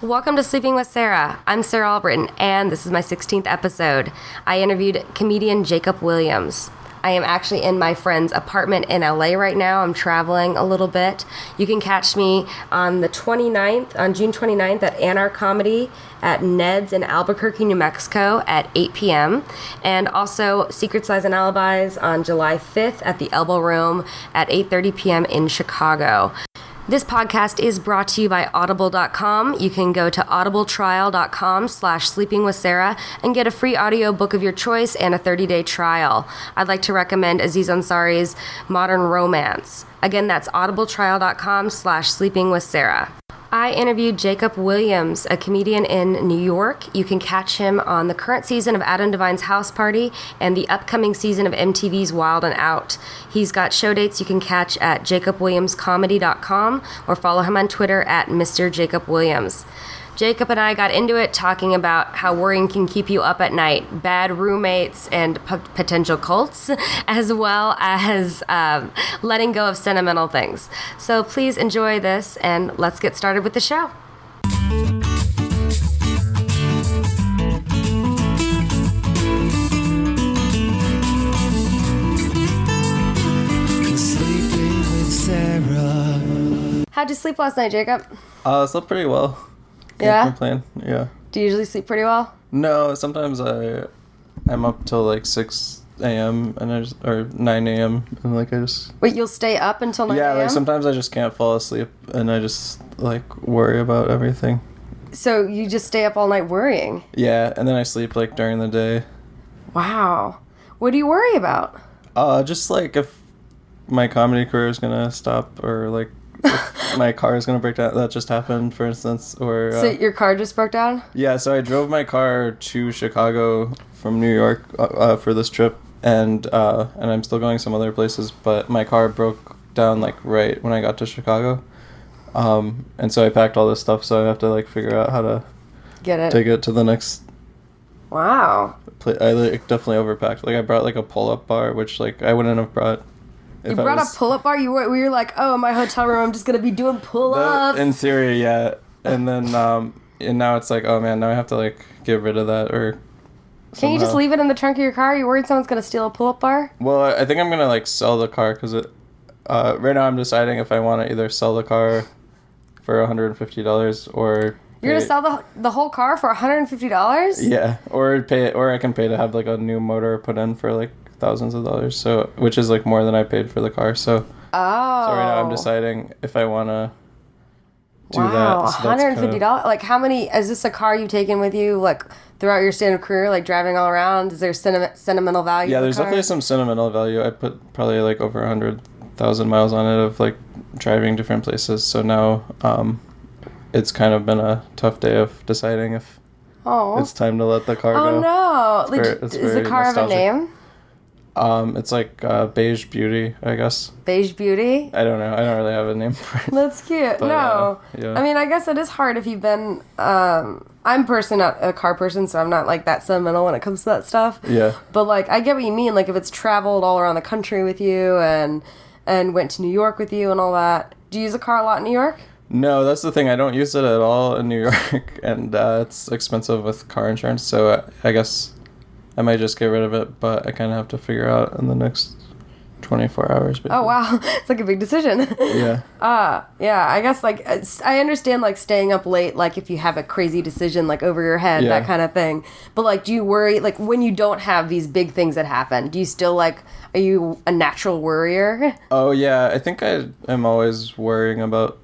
Welcome to Sleeping with Sarah. I'm Sarah Albritton, and this is my 16th episode. I interviewed comedian Jacob Williams. I am actually in my friend's apartment in LA right now. I'm traveling a little bit. You can catch me on June 29th at Anar Comedy at Ned's in Albuquerque, New Mexico at 8 p.m. And also Secret Size and Alibis on July 5th at the Elbow Room at 8:30 p.m. in Chicago. This podcast is brought to you by Audible.com. You can go to audibletrial.com/sleepingwithsarah and get a free audiobook of your choice and a 30-day trial. I'd like to recommend Aziz Ansari's Modern Romance. Again, that's audibletrial.com/sleepingwithsarah. I interviewed Jacob Williams, a comedian in New York. You can catch him on the current season of Adam Devine's House Party and the upcoming season of MTV's Wild and Out. He's got show dates you can catch at jacobwilliamscomedy.com or follow him on Twitter at Mr. Jacob Williams. Jacob and I got into it talking about how worrying can keep you up at night, bad roommates and potential cults, as well as letting go of sentimental things. So please enjoy this, and let's get started with the show. Sleeping with Sarah. How'd you sleep last night, Jacob? I slept pretty well. Yeah? Complain. Yeah. Do you usually sleep pretty well? No, sometimes I'm up till like 6 a.m. or 9 a.m. and I just... Wait, you'll stay up until 9 a.m.? Yeah, like sometimes I just can't fall asleep and I just like worry about everything. So you just stay up all night worrying? Yeah, and then I sleep like during the day. Wow. What do you worry about? Just like if my comedy career is gonna stop or like if my car is gonna break down. That just happened, for instance. Or so your car just broke down? Yeah, so I drove my car to Chicago from New York for this trip, and I'm still going some other places, but my car broke down like right when I got to Chicago, and so I packed all this stuff, so I have to like figure out how to take it to the next. Wow. I like, definitely overpacked. Like I brought like a pull-up bar, which like I wouldn't have brought. You brought a pull-up bar? You were like, oh, in my hotel room, I'm just going to be doing pull-ups. In theory, yeah. And then, and now it's like, oh man, now I have to like get rid of that or somehow. Can't you just leave it in the trunk of your car? Are you worried someone's going to steal a pull-up bar? Well, I think I'm going to like sell the car because right now I'm deciding if I want to either sell the car for $150 or... You're going to sell the whole car for $150? Yeah, or I can pay to have like a new motor put in for like thousands of dollars, so which is like more than I paid for the car. So right now I'm deciding if I want to do that. Wow, so $150. Like how many? Is this a car you've taken with you like throughout your stand-up career, like driving all around? Is there sentimental value? Yeah, there's definitely some sentimental value. I put probably like over 100,000 miles on it of like driving different places. So now it's kind of been a tough day of deciding if it's time to let the car go. Oh no! Is the car have a name? It's like Beige Beauty, I guess. Beige Beauty? I don't know. I don't really have a name for it. That's cute. But, no. Yeah. I mean, I guess it is hard if you've been... I'm not a car person, so I'm not like that sentimental when it comes to that stuff. Yeah. But like, I get what you mean. Like if it's traveled all around the country with you and went to New York with you and all that. Do you use a car a lot in New York? No, that's the thing. I don't use it at all in New York, and it's expensive with car insurance, so I guess... I might just get rid of it, but I kind of have to figure out in the next 24 hours. Basically. Oh, wow. It's like a big decision. Yeah. Yeah, I guess, like, I understand, like, staying up late, like, if you have a crazy decision, like, over your head, that kind of thing. But, like, do you worry, like, when you don't have these big things that happen, do you still, like, are you a natural worrier? Oh, yeah. I think I am always worrying about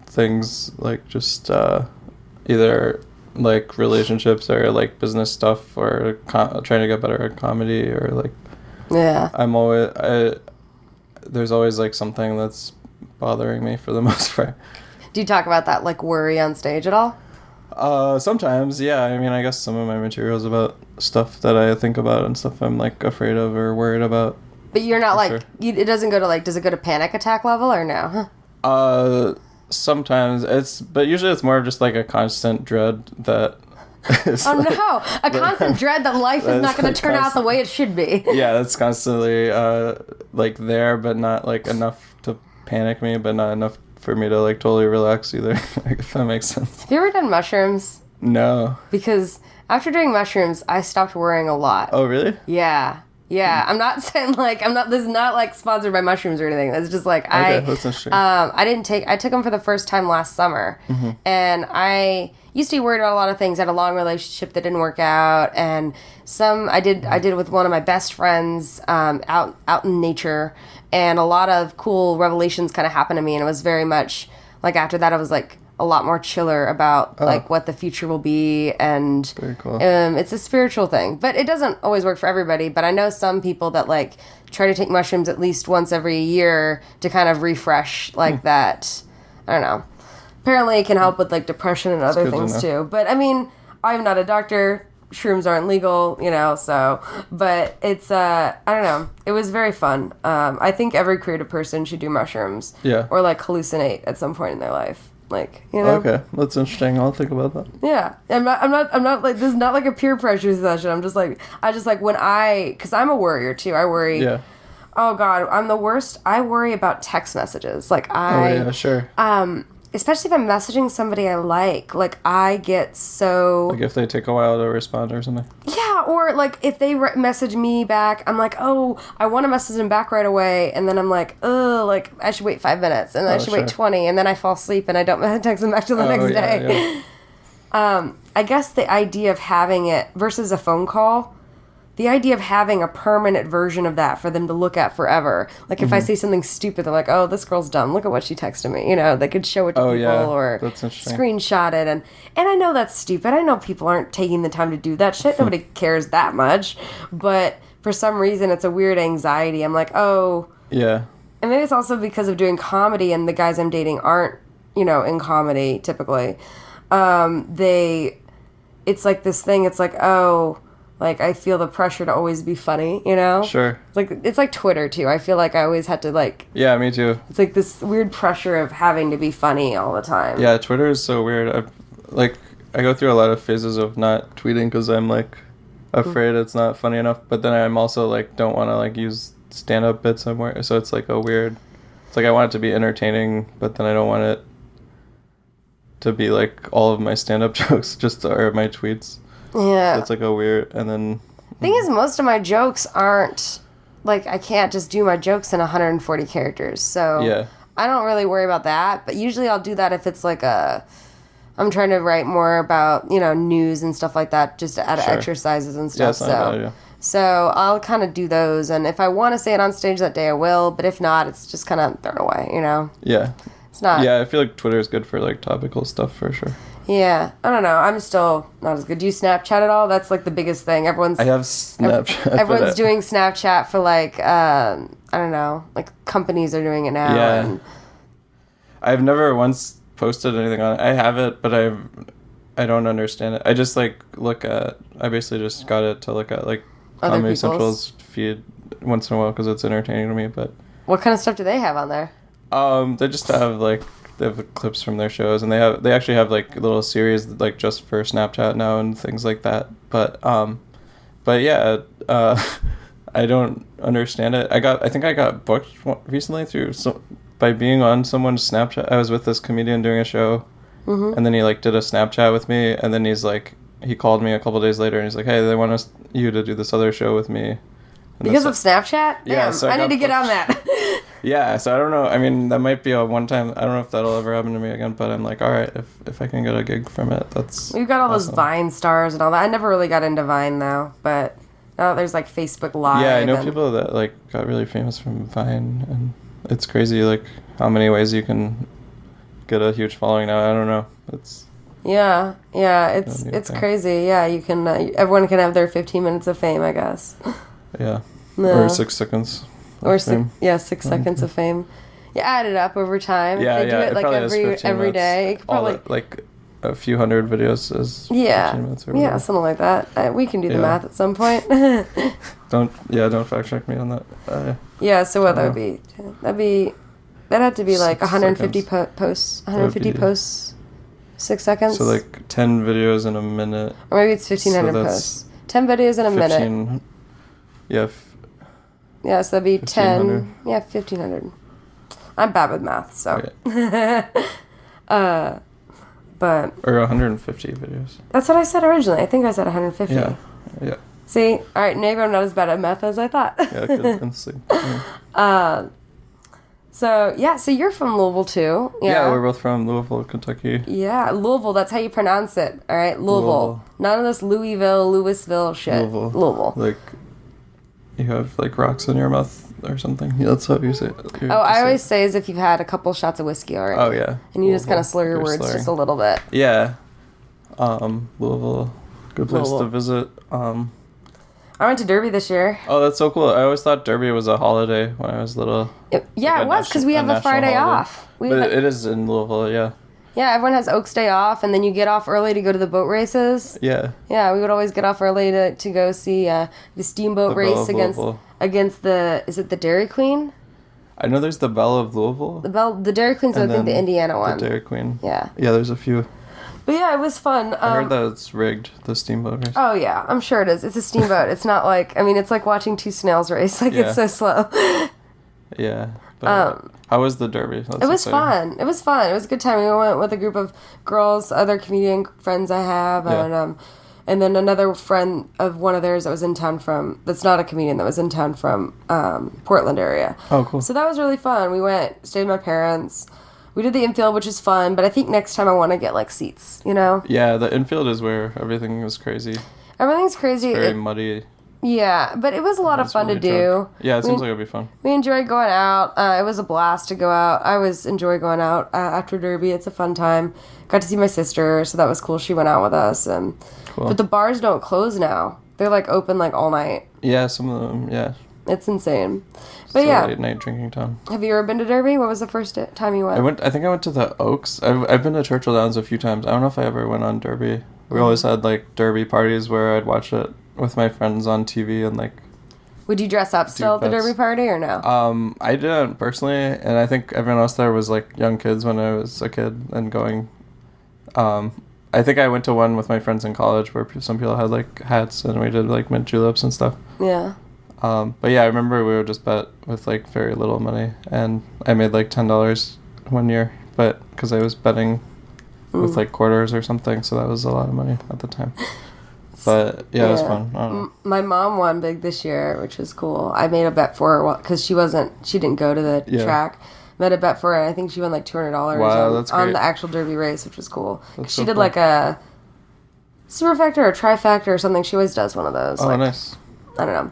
things, like, just either... like relationships or like business stuff or trying to get better at comedy or like there's always like something that's bothering me for the most part. Do you talk about that like worry on stage at all? Sometimes, yeah. I mean, I guess some of my material's about stuff that I think about and stuff I'm like afraid of or worried about. But you're not like it doesn't go to like, does it go to panic attack level or no? Sometimes but usually it's more of just like a constant dread that a constant dread that life is not going to turn out the way it should be. Yeah, that's constantly like there, but not like enough to panic me, but not enough for me to like totally relax either. If that makes sense. Have you ever done mushrooms? No. Because after doing mushrooms, I stopped worrying a lot. Oh, really? Yeah. Yeah, I'm not saying like this is not like sponsored by mushrooms or anything. It's just like Okay, that's interesting. I took them for the first time last summer, and I used to be worried about a lot of things. I had a long relationship that didn't work out, and I did with one of my best friends out in nature, and a lot of cool revelations kind of happened to me, and it was very much like after that I was like a lot more chiller about like what the future will be, and very cool. It's a spiritual thing, but it doesn't always work for everybody. But I know some people that like try to take mushrooms at least once every year to kind of refresh like that. I don't know. Apparently it can help with like depression and other things too. But I mean, I'm not a doctor. Shrooms aren't legal, so, but it's, I don't know. It was very fun. I think every creative person should do mushrooms. Yeah. Or like hallucinate at some point in their life. Like, Okay, that's interesting. I'll think about that. Yeah, I'm not like, this is not like a peer pressure session. I'm just like, because I'm a worrier too. I worry. Yeah. Oh God, I'm the worst. I worry about text messages. Like Oh yeah, sure. Especially if I'm messaging somebody I like I get so... Like if they take a while to respond or something. Yeah, or like if they message me back, I'm like, oh, I want to message them back right away, and then I'm like, oh, like I should wait 5 minutes, and then I should wait 20, and then I fall asleep and I don't text them back till the next day. Yeah. I guess the idea of having it versus a phone call, the idea of having a permanent version of that for them to look at forever. Like if I say something stupid, they're like, oh, this girl's dumb. Look at what she texted me. They could show it to people or screenshot it. And I know that's stupid. I know people aren't taking the time to do that shit. Nobody cares that much. But for some reason, it's a weird anxiety. I'm like, oh. Yeah. And maybe it's also because of doing comedy and the guys I'm dating aren't, in comedy typically. It's like this thing. It's like, oh... Like, I feel the pressure to always be funny, Sure. It's like Twitter, too. I feel like I always had to, like... Yeah, me too. It's like this weird pressure of having to be funny all the time. Yeah, Twitter is so weird. I go through a lot of phases of not tweeting because I'm, like, afraid it's not funny enough. But then I'm also, like, don't want to, like, use stand-up bits somewhere. So it's, like, a weird... It's like I want it to be entertaining, but then I don't want it to be, like, all of my stand-up jokes or my tweets. Yeah. So it's like a weird, and then... Thing is, most of my jokes aren't, like, I can't just do my jokes in 140 characters, so... Yeah. I don't really worry about that, but usually I'll do that if it's like I'm trying to write more about, news and stuff like that, just to add exercises and stuff, So I'll kind of do those, and if I want to say it on stage that day, I will, but if not, it's just kind of thrown away, Yeah. It's not... Yeah, I feel like Twitter is good for, like, topical stuff, for sure. Yeah, I don't know. I'm still not as good. Do you Snapchat at all? That's like the biggest thing. I have Snapchat. Everyone's doing Snapchat for like I don't know, like companies are doing it now. Yeah. And I've never once posted anything on it. I have it, but I don't understand it. I just I basically just got it to look at like Comedy Central's feed once in a while because it's entertaining to me. But what kind of stuff do they have on there? They just have they have clips from their shows, and they actually have like little series like just for Snapchat now and things like that. But yeah, I don't understand it. I think I got booked recently by being on someone's Snapchat. I was with this comedian doing a show, and then he did a Snapchat with me, and then he called me a couple days later, and he's like, hey, they want you to do this other show with me. Because of Snapchat? Yeah, damn, so I need to get on that. Yeah, so I don't know. I mean, that might be a one-time. I don't know if that'll ever happen to me again, but I'm like, all right, if I can get a gig from it, that's We've got all those Vine stars and all that. I never really got into Vine, though, but now there's, Facebook Live. Yeah, I know people that, got really famous from Vine, and it's crazy, how many ways you can get a huge following now. I don't know. It's... Yeah, it's crazy. Yeah, you can, everyone can have their 15 minutes of fame, I guess. Yeah. No. Or 6 seconds. Or 6 seconds of fame. You add it up over time. Yeah, they do it every day. Probably a few hundred videos is 15 minutes or whatever. Yeah, something like that. We can do the math at some point. Don't fact check me on that. Yeah, so what that would be? That'd have to be 150 posts. 150 posts, 6 seconds. So 10 videos in a minute. Or maybe it's 1,500 posts. 10 videos in a minute. Yeah. Yeah, so that'd be 10. Yeah, 1,500. I'm bad with math, so. Okay. But. Or 150 videos. That's what I said originally. I think I said 150. Yeah. Yeah. See? All right, maybe I'm not as bad at math as I thought. Yeah, good instinct. Yeah. So you're from Louisville, too. Yeah, we're both from Louisville, Kentucky. Yeah, Louisville, that's how you pronounce it, all right? Louisville. None of this Louisville shit. Louisville. Like, you have, like, rocks in your mouth or something. Yeah, that's how you say it. I always say as if you've had a couple shots of whiskey already. Oh, yeah. And you just kind of slur your words just a little bit. Yeah. Louisville, good place to visit. I went to Derby this year. Oh, that's so cool. I always thought Derby was a holiday when I was little. It was, because we have a Friday off. But it is in Louisville, yeah. Yeah, everyone has Oaks Day off, and then you get off early to go to the boat races. Yeah. Yeah, we would always get off early to go see the steamboat race against the, is it the Dairy Queen? I know there's the Belle of Louisville. The Dairy Queen's, I think, the Indiana one. The Dairy Queen. Yeah. Yeah, there's a few. But yeah, it was fun. I heard that it's rigged, the steamboat race. Oh yeah, I'm sure it is. It's a steamboat. It's not like, it's like watching two snails race. Like, it's so slow. Yeah. But how was the Derby? It was fun. It was fun. It was a good time. We went with a group of girls, other comedian friends I have, and then another friend of one of theirs that was in town that's not a comedian, that was in town from Portland area. Oh, cool. So that was really fun. We went, stayed with my parents. We did the infield, which is fun, but I think next time I want to get, like, seats, you know? Yeah, the infield is where everything is crazy. Everything's crazy. It's very muddy. Yeah, but it was a lot of fun to do. Yeah, it seems like it'd be fun. We enjoyed going out. It was a blast to go out. I always enjoy going out after Derby. It's a fun time. Got to see my sister, so that was cool. She went out with us. Cool. But the bars don't close now. They're, like, open, like, all night. Yeah, some of them, yeah. It's insane. But yeah. Late night drinking town. Have you ever been to Derby? What was the first time you went? I think I went to the Oaks. I've been to Churchill Downs a few times. I don't know if I ever went on Derby. We always had, like, Derby parties where I'd watch it with my friends on TV and, like... Would you dress up still at the Derby party or no? I didn't personally, and I think everyone else there was, like, young kids when I was a kid and going... I think I went to one with my friends in college where some people had, like, hats and we did, like, mint juleps and stuff. Yeah. But yeah, I remember we would just bet with, like, very little money, and I made, like, $10 one year, but because I was betting with, like, quarters or something, so that was a lot of money at the time. But yeah, it was fun. I don't know. My mom won big this year, which was cool. I made a bet for her because she didn't go to the track. Made a bet for her, and I think she won like $200 on the actual Derby race, which was cool. She did like a superfecta or trifecta or something. She always does one of those. Oh, like, nice. I don't know.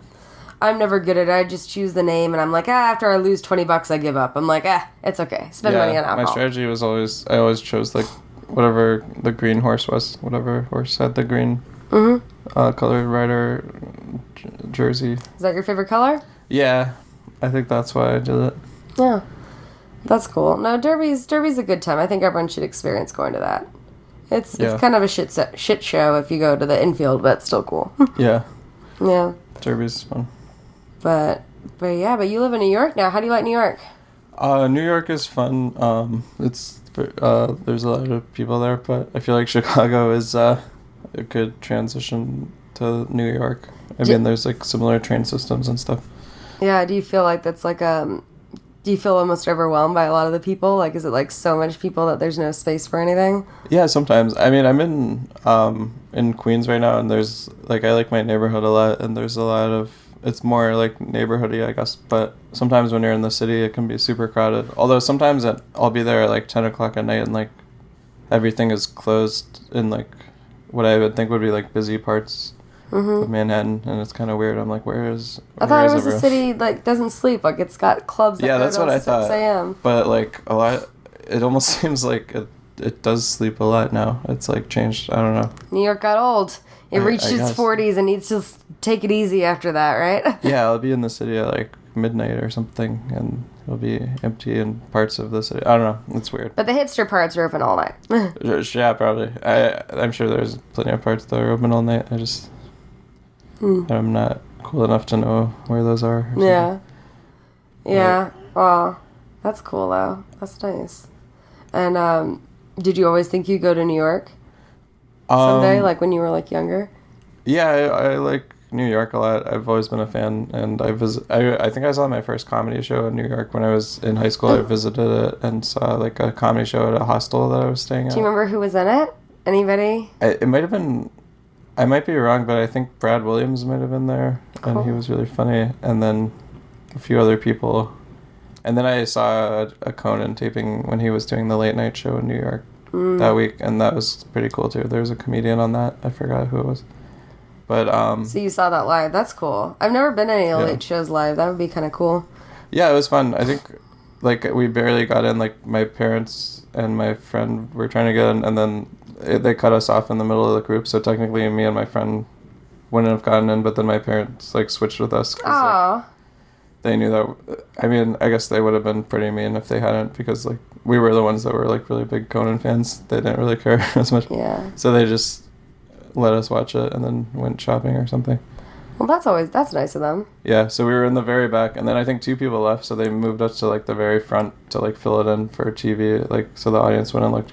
I'm never good at it. I just choose the name, and I'm like, after I lose $20, I give up. I'm like, it's okay. Spend money on alcohol. My strategy was I always chose like whatever the green horse was, whatever horse had the green colored rider jersey. Is that your favorite color? Yeah, I think that's why I did it. Yeah, that's cool. No, Derby's a good time. I think everyone should experience going to that. It's kind of a shit show if you go to the infield, but it's still cool. Yeah. Yeah. Derby's fun. But you live in New York now. How do you like New York? New York is fun. There's a lot of people there, but I feel like Chicago is a good transition to New York. I mean, there's like similar train systems and stuff. Yeah. Do you feel like that's like do you feel almost overwhelmed by a lot of the people? Like, is it like so much people that there's no space for anything? Yeah, sometimes. I mean, I'm in Queens right now, and there's like I like my neighborhood a lot, and there's a lot of. It's more like neighborhoody, I guess. But sometimes when you're in the city, it can be super crowded. Although sometimes I'll be there at like 10 o'clock at night and like everything is closed in like what I would think would be like busy parts of Manhattan, and it's kind of weird. I'm like, where is I thought it was a city like doesn't sleep. Like it's got clubs. Yeah, that's what I 6 thought. a.m. But like a lot, it almost seems like it does sleep a lot now. It's like changed. I don't know. New York got old. It reached its 40s and needs to take it easy after that, right? Yeah, I'll be in the city at like midnight or something, and it'll be empty in parts of the city. I don't know. It's weird. But the hipster parts are open all night. Yeah, probably. I'm sure there's plenty of parts that are open all night. I just... I'm not cool enough to know where those are. Yeah. Yeah. Well, that's cool, though. That's nice. And did you always think you'd go to New York? Someday, like when you were like younger? Yeah, I like New York a lot. I've always been a fan, and I think I saw my first comedy show in New York when I was in high school. I visited it and saw like a comedy show at a hostel that I was staying at. Do you remember who was in it? Anybody? It might have been. I might be wrong, but I think Brad Williams might have been there, and he was really funny. And then a few other people. And then I saw a Conan taping when he was doing the late night show in New York that week, and that was pretty cool too. There was a comedian on that. I forgot who it was. But so you saw that live. That's cool. I've never been to any late shows live. That would be kind of cool. Yeah, it was fun. I think like we barely got in. Like my parents and my friend were trying to get in, and then they cut us off in the middle of the group. So technically, me and my friend wouldn't have gotten in. But then my parents like switched with us. Oh. They knew that. I mean, I guess they would have been pretty mean if they hadn't, because like we were the ones that were like really big Conan fans. They didn't really care as much. Yeah. So they just let us watch it and then went shopping or something. Well, that's nice of them. Yeah, so we were in the very back, and then I think 2 people left, so they moved us to like the very front to like fill it in for TV, like so the audience wouldn't look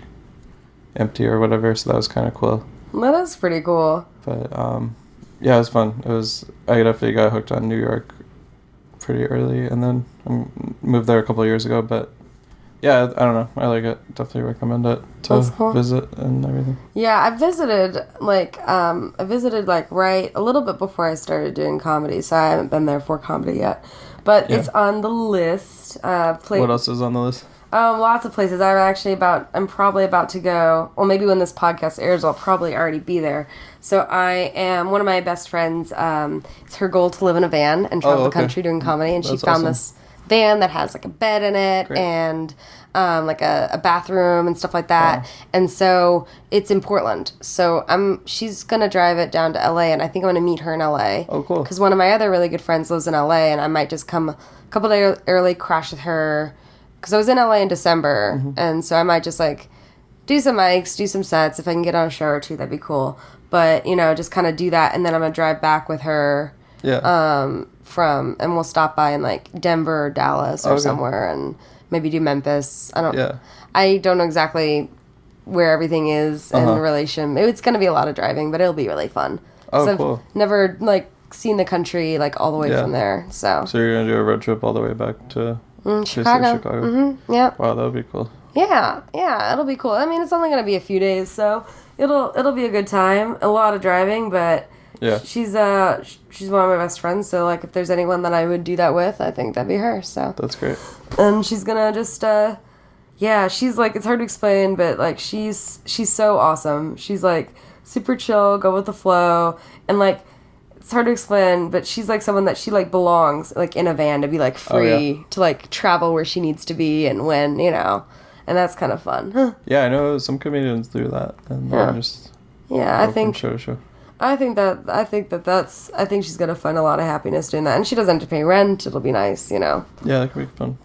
empty or whatever. So that was kind of cool. That is pretty cool. But yeah, it was fun. I definitely got hooked on New York pretty early, and then I moved there a couple of years ago. But yeah, I don't know. I like it. Definitely recommend it to visit and everything. Yeah, I visited like right a little bit before I started doing comedy, so I haven't been there for comedy yet. But it's on the list. What else is on the list? Lots of places. I'm probably about to go. Well, maybe when this podcast airs, I'll probably already be there. So I am one of my best friends. It's her goal to live in a van and travel the country doing comedy, and she found this van that has like a bed in it and like a bathroom and stuff like that. Wow. And so it's in Portland. So she's gonna drive it down to LA, and I think I'm gonna meet her in LA. Oh, cool. Because one of my other really good friends lives in LA, and I might just come a couple days early, crash with her. Because I was in LA in December, and so I might just like do some mics, do some sets. If I can get on a show or 2, that'd be cool. But just kind of do that, and then I'm gonna drive back with her. Yeah. And we'll stop by in like Denver or Dallas or somewhere, and maybe do Memphis. I don't know exactly where everything is in relation. It's gonna be a lot of driving, but it'll be really fun. Oh, cool. I've never like seen the country like all the way from there. So you're gonna do a road trip all the way back to Chicago. Mm-hmm. Yeah. Wow, that would be cool. Yeah, it'll be cool. I mean, it's only gonna be a few days, so it'll be a good time. A lot of driving, but yeah, she's one of my best friends. So like, if there's anyone that I would do that with, I think that'd be her. So that's great. And she's gonna just she's like, it's hard to explain, but like she's so awesome. She's like super chill, go with the flow, and like, it's hard to explain, but she's like someone that she like belongs like in a van to be like free to like travel where she needs to be and when, and that's kind of fun. Yeah, I know some comedians do that, and just I think show to show. I think she's gonna find a lot of happiness doing that, and she doesn't have to pay rent. It'll be nice, Yeah, that could be fun.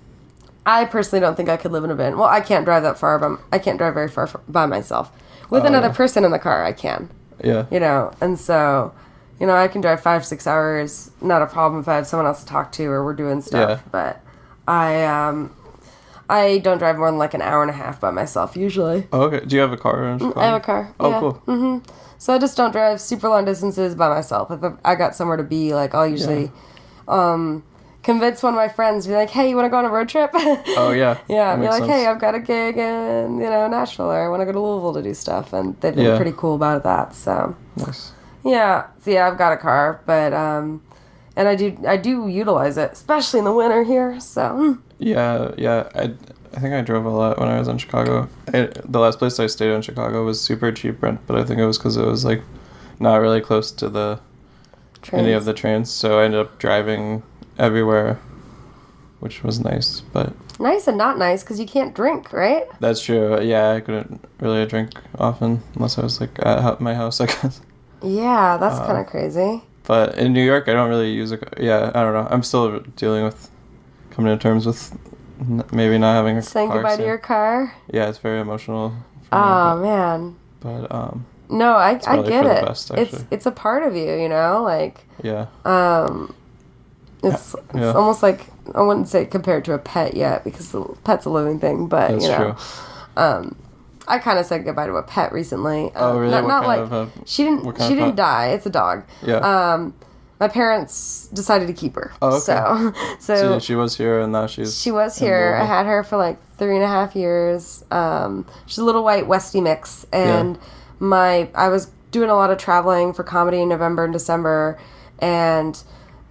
I personally don't think I could live in a van. Well, I can't drive that far, but I can't drive very far by myself. With another person in the car, I can. Yeah. And so. I can drive 5-6 hours, not a problem if I have someone else to talk to or we're doing stuff. Yeah. But I don't drive more than like an hour and a half by myself usually. Oh, okay. Do you have a car in Chicago? I have a car. Oh, cool. Mm-hmm. So I just don't drive super long distances by myself. If I got somewhere to be, like I'll usually convince one of my friends, be like, hey, you want to go on a road trip? Oh, yeah. Yeah, be like, sense. Hey, I've got a gig in, Nashville, or I want to go to Louisville to do stuff. And they've been pretty cool about that, so. Nice. Yeah, so I've got a car, but and I do utilize it, especially in the winter here. So yeah, I think I drove a lot when I was in Chicago. The last place I stayed in Chicago was super cheap rent, but I think it was because it was like not really close to any of the trains, so I ended up driving everywhere, which was nice, but nice and not nice because you can't drink, right? That's true. Yeah, I couldn't really drink often unless I was like at my house, I guess. Yeah, that's kind of crazy. But in New York, I don't really use it. Yeah, I don't know. I'm still dealing with coming to terms with maybe not having a car. Saying goodbye to your car? Yeah, it's very emotional. Man. But no, I get it. Best, it's a part of you, Like yeah. It's almost like, I wouldn't say compared to a pet yet because the pet's a living thing, but that's true. I kind of said goodbye to a pet recently. Oh, really? Not like she didn't die. It's a dog. Yeah. My parents decided to keep her. Oh, okay. So she was here, and now she was here. I had her for like 3.5 years. She's a little white Westie mix, and I was doing a lot of traveling for comedy in November and December, and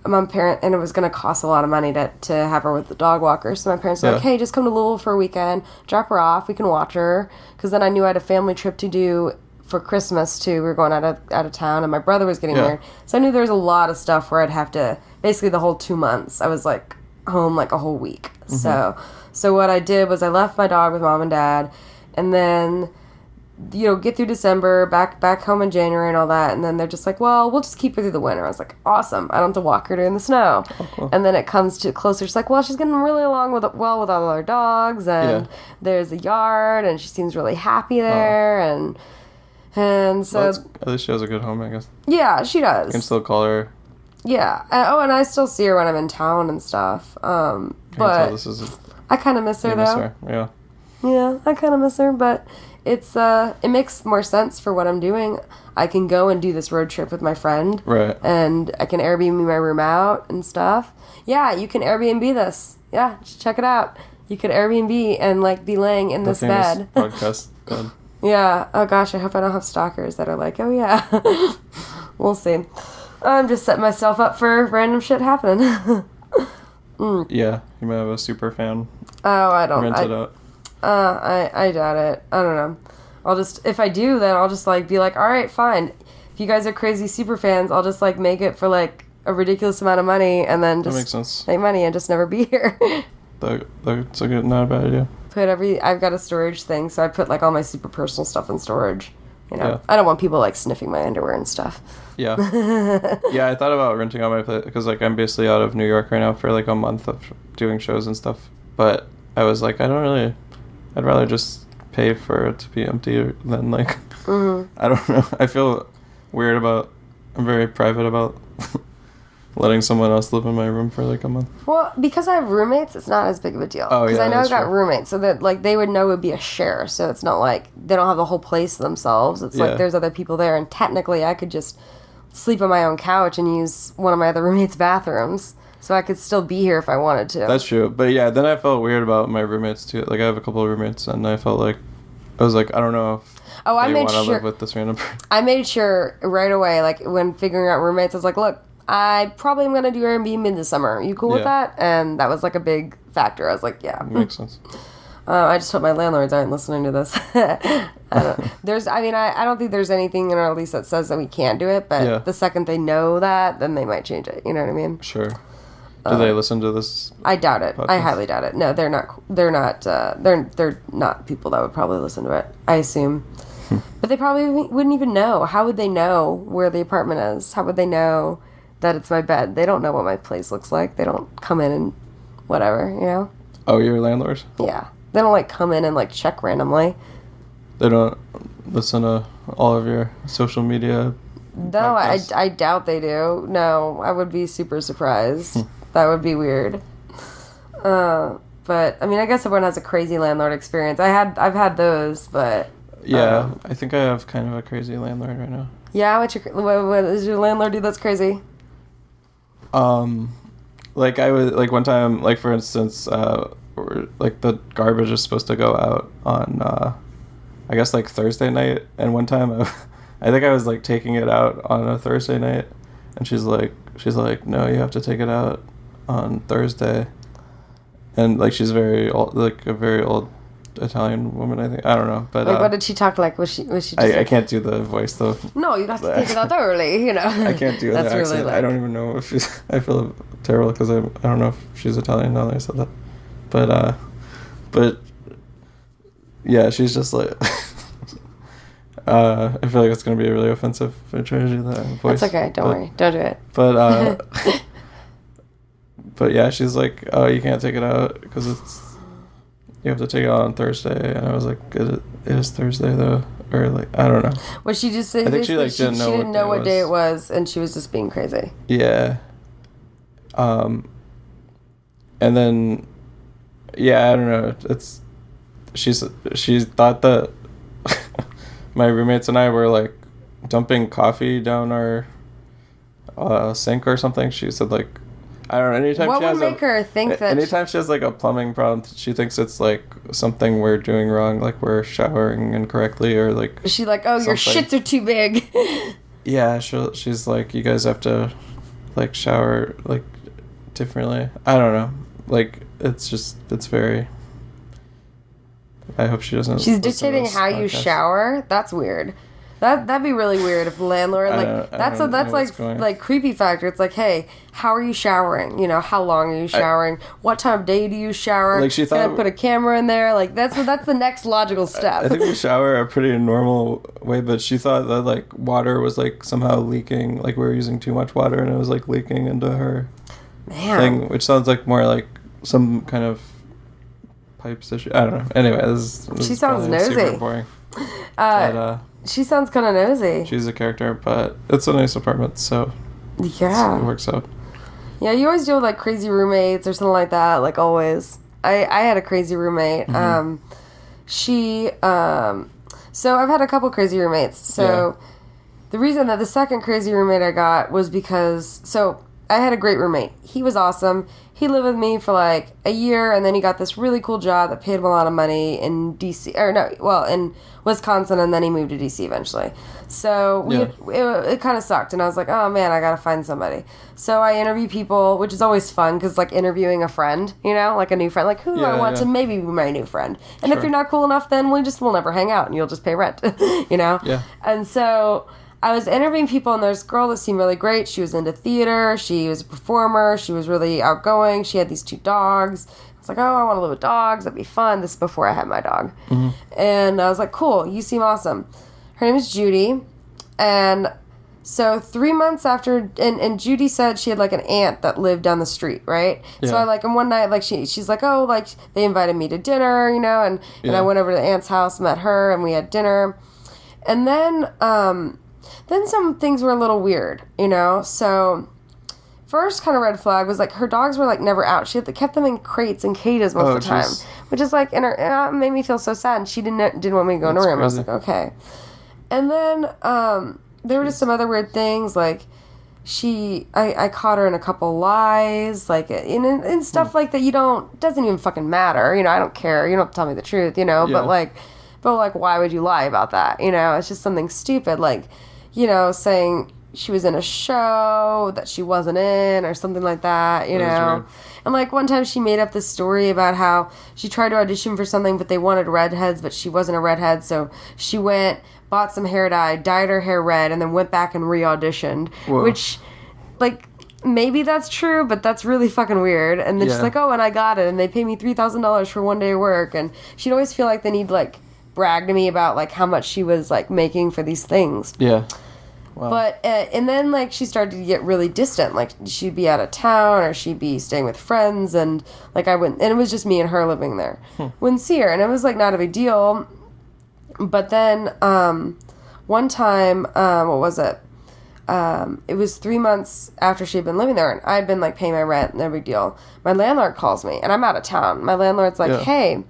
it was going to cost a lot of money to have her with the dog walker. So my parents were like, hey, just come to Louisville for a weekend, drop her off, we can watch her. Because then I knew I had a family trip to do for Christmas too. We were going out of town, and my brother was getting married. So I knew there was a lot of stuff where I'd have to, basically the whole 2 months, I was like home like a whole week. Mm-hmm. So what I did was I left my dog with mom and dad, and then, get through December, back home in January and all that, and then they're just like, well, we'll just keep her through the winter. I was like, awesome. I don't have to walk her in the snow. Oh, cool. And then it comes to closer, she's like, well, she's getting really along with all our dogs, and there's a yard, and she seems really happy there, and so... Well, at least she has a good home, I guess. Yeah, she does. You can still call her. Yeah. And I still see her when I'm in town and stuff. But I kind of miss her, though. Yeah. Yeah, I kind of miss her, but it makes more sense for what I'm doing. I can go and do this road trip with my friend. Right. And I can Airbnb my room out and stuff. Yeah, you can Airbnb this. Yeah, just check it out. You could Airbnb and, like, be laying in this bed. Podcast bed. Yeah. Oh, gosh, I hope I don't have stalkers that are like, oh, yeah. We'll see. I'm just setting myself up for random shit happening. Yeah, you might have a super fan. Oh, I don't. Rent it out. I doubt it. I don't know. If I do, then I'll just, like, be like, all right, fine. If you guys are crazy super fans, I'll just, like, make it for, like, a ridiculous amount of money and then just that makes sense. Make money and just never be here. That's not a bad idea. I've got a storage thing, so I put, like, all my super personal stuff in storage. Yeah. I don't want people, like, sniffing my underwear and stuff. Yeah. Yeah, I thought about renting out my place because, like, I'm basically out of New York right now for, like, a month of doing shows and stuff. But I was like, I'd rather just pay for it to be empty than, like, I don't know. I feel weird I'm very private about letting someone else live in my room for, like, a month. Well, because I have roommates, it's not as big of a deal. Oh, yeah, because I know I've got true. roommates, so that, like, they would know it would be a share, so it's not like they don't have the whole place to themselves. It's like there's other people there, and technically I could just sleep on my own couch and use one of my other roommates' bathrooms, so I could still be here if I wanted to. That's true. But, yeah, then I felt weird about my roommates, too. Like, I have a couple of roommates, and I felt like, I was like, I don't know if they want to live with this random person. I made sure right away, like, when figuring out roommates, I was like, look, I probably am going to do Airbnb this summer. Are you cool with that? And that was, like, a big factor. I was like, yeah. Makes sense. I just hope my landlords aren't listening to this. I don't think there's anything in our lease that says that we can't do it, but the second they know that, then they might change it. You know what I mean? Sure. Do they listen to this? I doubt it. Podcast? I highly doubt it. No, they're not people that would probably listen to it, I assume. But they probably wouldn't even know. How would they know where the apartment is? How would they know that it's my bed? They don't know what my place looks like. They don't come in and whatever, you know? Oh, you're landlords? Yeah. They don't, like, come in and, like, check randomly. They don't listen to all of your social media? No, I doubt they do. No, I would be super surprised. That would be weird. But, I mean, I guess everyone has a crazy landlord experience. I've had those, but... Yeah, I think I have kind of a crazy landlord right now. Yeah, what does your landlord do that's crazy? Like, I was, like, one time, like, for instance, like, the garbage is supposed to go out on, I guess, like, Thursday night, and one time, I think I was, like, taking it out on a Thursday night, and she's like, no, you have to take it out on Thursday, and, like, she's very old, like, a very old Italian woman, I think. I don't know, but like, what did she talk like? Was she just I can't do the voice though. No, you have to take it out early, you know. I can't do that accent. Really, like... I don't even know if she's... I feel terrible because I don't know if she's Italian now that I said that, but yeah, she's just like I feel like it's gonna be really offensive if I try to do that voice. That's okay, don't worry, don't do it. But but yeah, she's like, oh, you can't take it out because you have to take it out on Thursday, and I was like, it is Thursday though, or like, I don't know. Well, she just said, I think she like didn't know what day it was, and she was just being crazy. Yeah. And then, yeah, I don't know. She thought that my roommates and I were like dumping coffee down our sink or something. She said like, I don't know. Anytime What she would has make her think that? anytime she has like a plumbing problem, she thinks it's like something we're doing wrong, like we're showering incorrectly or like. Is she like, oh, your something. shits are too big? Yeah, she's like, you guys have to like shower like differently. I don't know. Like it's very. I hope she doesn't. She's dictating how you shower. That's weird. That'd be really weird if the landlord that's like creepy factor. It's like, hey, how are you showering? You know, how long are you showering? What time of day do you shower? Like she thought, can I put a camera in there? Like that's the next logical step. I think we shower a pretty normal way, but she thought that like water was like somehow leaking, like we were using too much water and it was like leaking into her thing, which sounds like more like some kind of pipes issue. I don't know. Anyway, this she sounds nosy. Super boring. But, she sounds kind of nosy. She's a character, but it's a nice apartment, so yeah, it works out. Yeah, you always deal with like crazy roommates or something like that. Like always, I had a crazy roommate. So I've had a couple crazy roommates. So the reason that the second crazy roommate I got was because I had a great roommate. He was awesome. He lived with me for like a year, and then he got this really cool job that paid him a lot of money in in Wisconsin, and then he moved to DC eventually. So it kind of sucked, and I was like, oh man, I gotta find somebody. So I interview people, which is always fun, because like interviewing a friend, you know, like a new friend, like who do I want to maybe be my new friend. And if you're not cool enough, then we'll never hang out, and you'll just pay rent, you know? Yeah. And so I was interviewing people, and there's a girl that seemed really great. She was into theater. She was a performer. She was really outgoing. She had these 2 dogs. I was like, oh, I want to live with dogs. That'd be fun. This is before I had my dog. Mm-hmm. And I was like, cool. You seem awesome. Her name is Judy. And so 3 months after, and Judy said she had like an aunt that lived down the street, right? Yeah. So and one night, like she's like, oh, like they invited me to dinner, you know, and I went over to the aunt's house, met her, and we had dinner. And then some things were a little weird, you know? So first kind of red flag was like her dogs were like never out. She kept them in crates and cages most of the time, which is like made me feel so sad. And she didn't want me to go in a room. Crazy. I was like, okay. And then there were just some other weird things like I caught her in a couple lies, like and stuff like that. Doesn't even fucking matter, you know. I don't care. You don't tell me the truth, you know. Yeah. But like, why would you lie about that? You know, it's just something stupid, like, you know, saying she was in a show that she wasn't in or something like that, you know. And like one time she made up this story about how she tried to audition for something, but they wanted redheads, but she wasn't a redhead, so she went, bought some hair dye, dyed her hair red, and then went back and re-auditioned. Whoa. Which, like, maybe that's true, but that's really fucking weird. And then she's like, oh, and I got it, and they paid me $3,000 for one day of work. And she'd always feel like they need, like, brag to me about, like, how much she was, like, making for these things. Yeah. Wow. But, and then, like, she started to get really distant. Like, she'd be out of town, or she'd be staying with friends, and, like, and it was just me and her living there. Wouldn't see her, and it was, like, not a big deal. But then, one time, what was it? It was 3 months after she'd been living there, and I'd been, like, paying my rent, no big deal. My landlord calls me, and I'm out of town. My landlord's like, hey,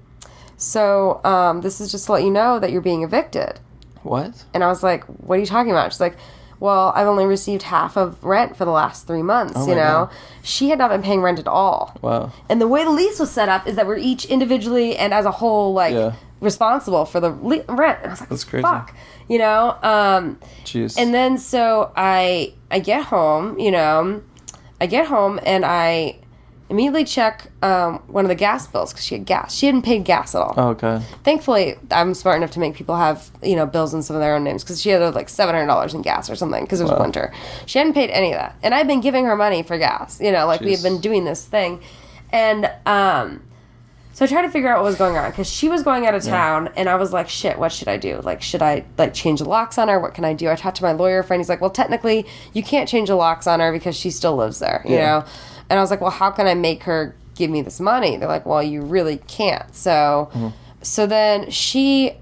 so, this is just to let you know that you're being evicted. What? And I was like, what are you talking about? She's like, well, I've only received half of rent for the last 3 months, you know? God. She had not been paying rent at all. Wow. And the way the lease was set up is that we're each individually and as a whole, like, responsible for the rent. And I was like, that's crazy. Fuck. You know? Jeez. And then so I get home, you know, and I immediately check one of the gas bills because she had gas. She hadn't paid gas at all. Oh, okay. Thankfully, I'm smart enough to make people have, you know, bills in some of their own names because she had like $700 in gas or something because it was winter. She hadn't paid any of that. And I'd been giving her money for gas, you know, like we had been doing this thing. And so I tried to figure out what was going on because she was going out of town and I was like, shit, what should I do? Like, should I like change the locks on her? What can I do? I talked to my lawyer friend. He's like, well, technically you can't change the locks on her because she still lives there, you know? And I was like, well, how can I make her give me this money? They're like, well, you really can't. So, so then she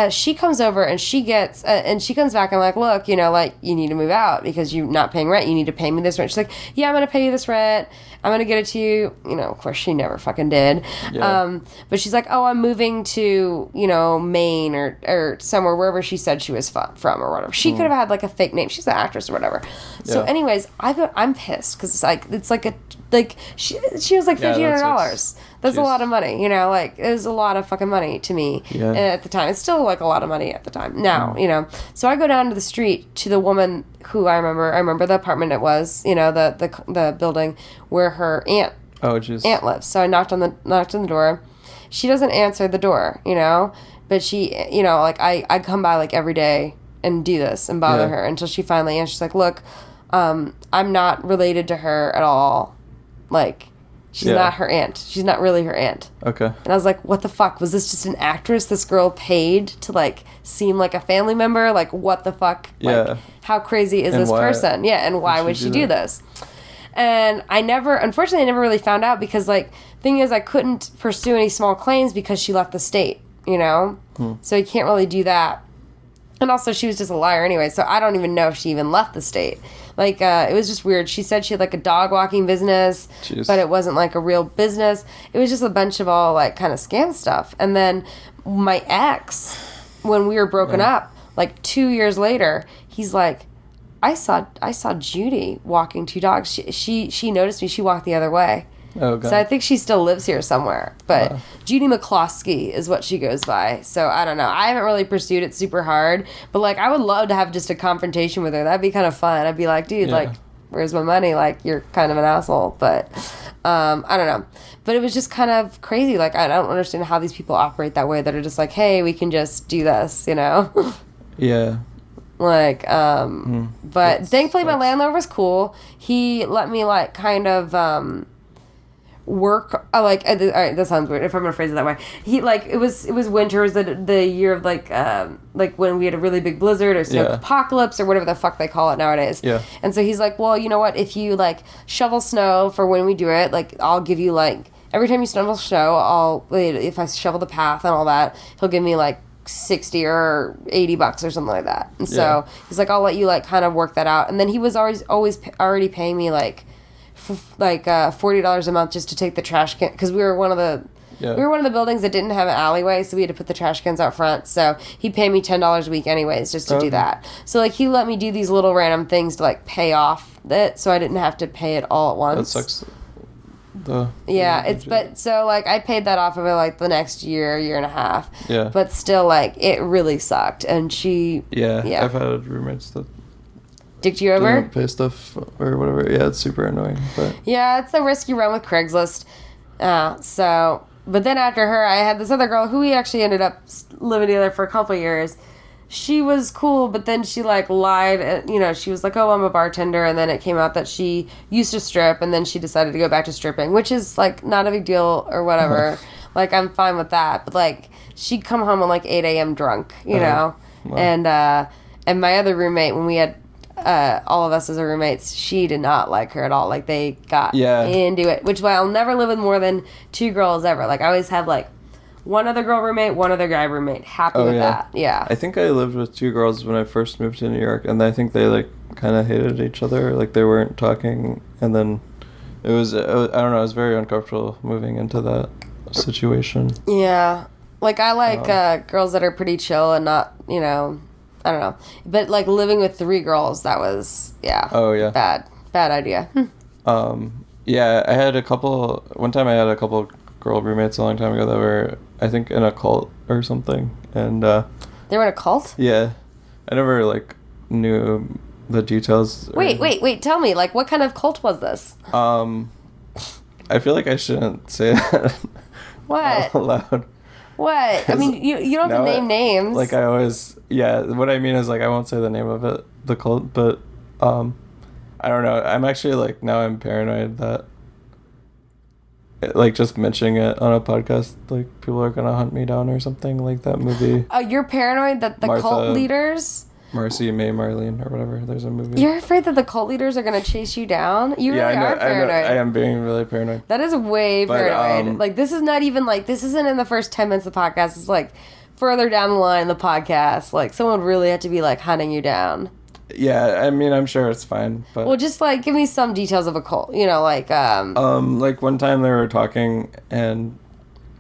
she comes over and she gets and she comes back and I'm like, look, you know, like, you need to move out because you're not paying rent. You need to pay me this rent. She's like, yeah, I'm gonna pay you this rent. I'm gonna get it to you. You know, of course she never fucking did. Yeah. But she's like, oh, I'm moving to, you know, Maine or somewhere, wherever she said she was from or whatever. She could have had like a fake name. She's an actress or whatever. So Yeah. anyways, I'm pissed because it's like she was like $1,500. That's a lot of money, you know, like it was a lot of fucking money to me at the time. It's still like a lot of money at the time now, you know. So I go down to the street to the woman who I remember the apartment it was, you know, the building where her aunt lives. So I knocked on the door. She doesn't answer the door, you know, but she, you know, like I come by like every day and do this and bother her until she finally answers. She's like, look, I'm not related to her at all. Like, she's not her aunt. She's not really her aunt. Okay. And I was like, what the fuck? Was this just an actress this girl paid to, like, seem like a family member? Like, what the fuck? Yeah. Like, how crazy is this person? Yeah, and why would she do this? And unfortunately, I never really found out because, like, thing is, I couldn't pursue any small claims because she left the state, you know? So you can't really do that. And also, she was just a liar anyway, so I don't even know if she even left the state. Like, it was just weird. She said she had, like, a dog walking business, but it wasn't, like, a real business. It was just a bunch of all, like, kind of scam stuff. And then my ex, when we were broken up, like, 2 years later, he's like, I saw Judy walking two dogs. She noticed me. She walked the other way. Oh, God. So I think she still lives here somewhere. But Judy McCloskey is what she goes by. So I don't know. I haven't really pursued it super hard. But, like, I would love to have just a confrontation with her. That'd be kind of fun. I'd be like, dude, like, where's my money? Like, you're kind of an asshole. But I don't know. But it was just kind of crazy. Like, I don't understand how these people operate that way. That are just like, hey, we can just do this, you know? Yeah. Like, but thankfully my landlord was cool. He let me, like, kind of, work all right, that sounds weird if I'm gonna phrase it that way. He, like, it was winter. It was the year of like when we had a really big blizzard or snow apocalypse or whatever the fuck they call it nowadays. And so he's like, well, you know what, if you, like, shovel snow for when we do it, like, I'll give you, like, every time you shovel snow, if I shovel the path and all that, he'll give me, like, $60 or $80 or something like that. And so he's like, I'll let you, like, kind of work that out. And then he was always already paying me like $40 a month just to take the trash can, because we were one of the buildings that didn't have an alleyway, so we had to put the trash cans out front. So he'd pay me $10 a week anyways just to do that. So, like, he let me do these little random things to, like, pay off it, so I didn't have to pay it all at once. That sucks. But so, like, I paid that off over, like, the next year and a half. Yeah. But still, like, it really sucked. And she... I've had roommates that dicked you over? Didn't pay stuff or whatever. Yeah, it's super annoying. But yeah, it's the risk you run with Craigslist. But then after her, I had this other girl who we actually ended up living together for a couple of years. She was cool, but then she, like, lied. You know, she was like, oh, I'm a bartender. And then it came out that she used to strip, and then she decided to go back to stripping, which is, like, not a big deal or whatever. Like, I'm fine with that. But, like, she'd come home at, like, 8 a.m. drunk, you know? Wow. And my other roommate, when we had all of us as our roommates, she did not like her at all. Like, they got into it, which is why I'll never live with more than 2 girls ever. Like, I always have, like, one other girl roommate, one other guy roommate. Happy with that. Yeah. I think I lived with 2 girls when I first moved to New York, and I think they, like, kind of hated each other. Like, they weren't talking, and then it was I don't know, it was very uncomfortable moving into that situation. Yeah. Like, I like girls that are pretty chill and not, you know, I don't know. But, like, living with 3 girls, that was, bad idea. Yeah, I had one time I had a couple girl roommates a long time ago that were, I think, in a cult or something. And, they were in a cult? Yeah. I never, like, knew the details. Wait, tell me, like, what kind of cult was this? I feel like I shouldn't say that what? out loud. What? I mean, you don't have to name names. Like, I always... Yeah, what I mean is, like, I won't say the name of it, the cult, but, I don't know. I'm actually, like, now I'm paranoid that, like, just mentioning it on a podcast, like, people are gonna hunt me down or something, like that movie. Oh, you're paranoid that the cult leaders... Marcy, May, Marlene, or whatever. There's a movie. You're afraid that the cult leaders are going to chase you down? You really are paranoid. I am being really paranoid. That is way paranoid. Like, this is not even, like, this isn't in the first 10 minutes of the podcast. It's, like, further down the line in the podcast, like someone would really have to be like hunting you down. Yeah, I mean, I'm sure it's fine, but Well, just like give me some details of a cult, like like one time they were talking and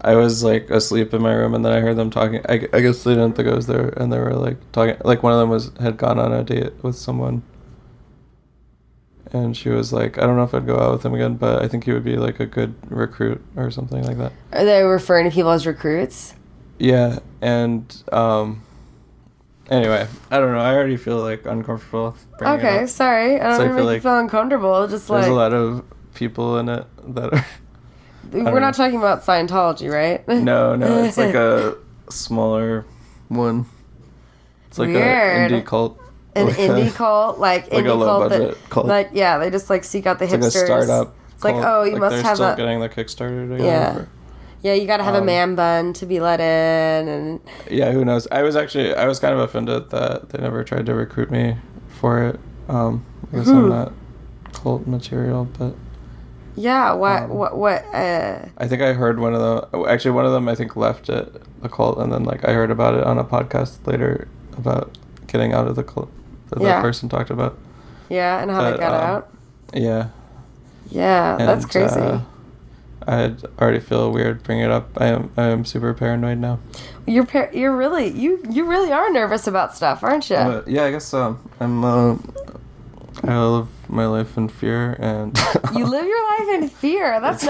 I was like asleep in my room and then I heard them talking. I guess they didn't think I was there, and they were like talking. Like one of them had gone on a date with someone, and she was like, I don't know if I'd go out with him again, but I think he would be like a good recruit or something like that. Are they referring to people as recruits? Yeah, and anyway, I don't know. I already feel like uncomfortable. Okay, sorry. I don't make you feel uncomfortable. Just there's a lot of people in it that are. We're not talking about Scientology, right? No, it's like a smaller one. It's like Weird. an indie cult. An indie cult, like indie a low cult budget cult. Like yeah, they just like seek out the hipsters. Like a startup. It's like, oh, you must have they're still getting the Kickstarter together. Yeah. Yeah, you got to have a man bun to be let in, and yeah, who knows? I was kind of offended that they never tried to recruit me for it. I guess I'm not cult material, but yeah, what? I think I heard one of them. Actually, one of them I think left it, the cult, and then like I heard about it on a podcast later about getting out of the cult that that person talked about. Yeah, and how they got out. Yeah. Yeah, and, that's crazy. I already feel weird bringing it up. I am super paranoid now. You really are nervous about stuff, aren't you? Yeah, I guess so. I live my life in fear, and you live your life in fear. That's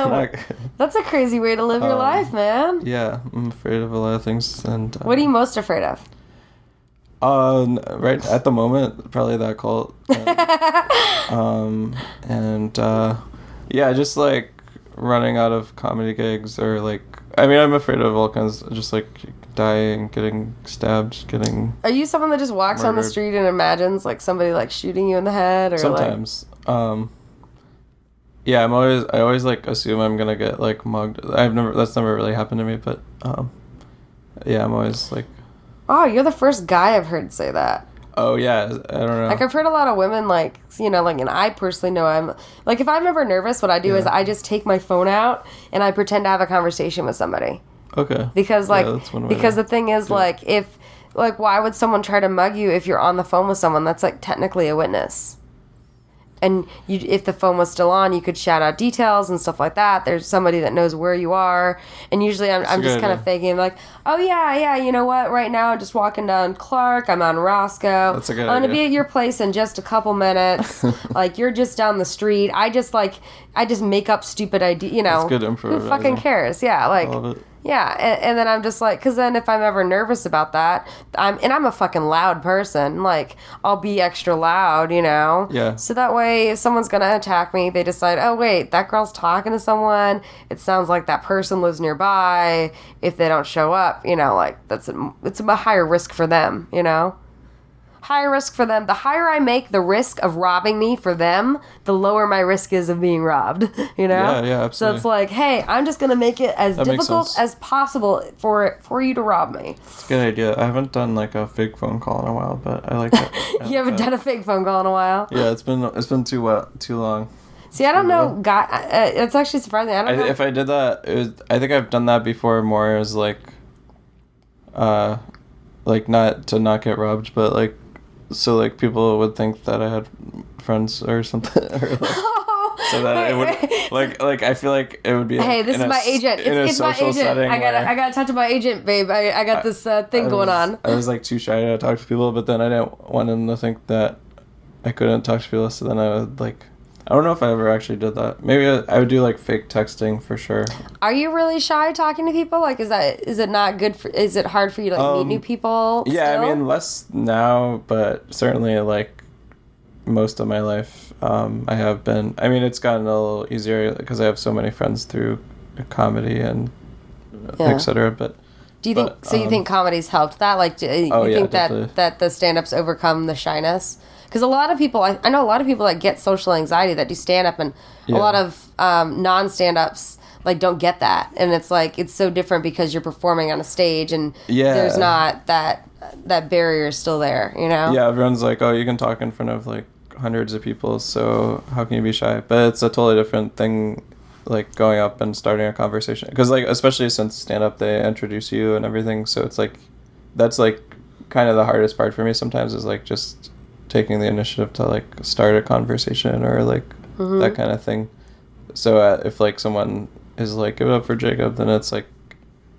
that's a crazy way to live your life, man. Yeah, I'm afraid of a lot of things. And what are you most afraid of? Right at the moment, probably that cult. Yeah, just like running out of comedy gigs, or like, I mean, I'm afraid of all kinds, just like dying, getting stabbed, getting. Are you someone that just walks murdered on the street and imagines like somebody like shooting you in the head, or sometimes? Yeah, I always like assume I'm gonna get like mugged. That's never really happened to me, but yeah, I'm always like. Oh, you're the first guy I've heard say that. Oh yeah, I don't know. Like I've heard a lot of women like, like, and I personally know I'm like, if I'm ever nervous, what I do is I just take my phone out and I pretend to have a conversation with somebody. Okay. Because like, because the thing is like, if like, why would someone try to mug you if you're on the phone with someone? That's like technically a witness. And if the phone was still on, you could shout out details and stuff like that. There's somebody that knows where you are. And usually I'm just kind of faking like, oh, yeah, you know what? Right now I'm just walking down Clark. I'm on Roscoe. That's a good I'm going to be at your place in just a couple minutes. Like, you're just down the street. I just make up stupid ideas, That's good improvising. Who fucking cares? Yeah, like... I love it. Yeah, and then I'm just like, because then if I'm ever nervous about that, I'm a fucking loud person, like, I'll be extra loud, Yeah. So that way, if someone's gonna attack me, they decide, oh, wait, that girl's talking to someone, it sounds like that person lives nearby, if they don't show up, like, it's a higher risk for them, Higher risk for them. The higher I make the risk of robbing me for them, the lower my risk is of being robbed, Yeah, absolutely. So it's like, hey, I'm just going to make it as difficult as possible for you to rob me. It's a good idea. I haven't done like a fake phone call in a while, but I like it. You haven't done a fake phone call in a while? Yeah, it's been too long. See, I don't know. It's actually surprising. I don't know. If I did that, I think I've done that before more as like not to not get robbed, but like, so like people would think that I had friends or something, or like, so that it would like I feel like it would be. Hey, this is my agent. It's my agent. I gotta talk to my agent, babe. I got this thing going on. I was like too shy to talk to people, but then I didn't want them to think that I couldn't talk to people. So then I would like. I don't know if I ever actually did that. Maybe I would do like fake texting for sure. Are you really shy talking to people? Like, is it not good for? Is it hard for you to like meet new people? Yeah, still? I mean less now, but certainly like most of my life, I have been. I mean, it's gotten a little easier because I have so many friends through comedy and etc. But do you think? So you think comedy's helped that? Like, do you think definitely. that the stand-ups overcome the shyness? Because a lot of people, I know a lot of people that get social anxiety that do stand-up, and a lot of non-stand-ups like don't get that, and it's like it's so different because you're performing on a stage, and there's not that barrier is still there, Yeah, everyone's like, oh, you can talk in front of like hundreds of people, so how can you be shy? But it's a totally different thing, like going up and starting a conversation, because like especially since stand-up they introduce you and everything, so it's like that's like kind of the hardest part for me sometimes is like just taking the initiative to like start a conversation or like that kind of thing. So if like someone is like, give it up for Jacob, then it's like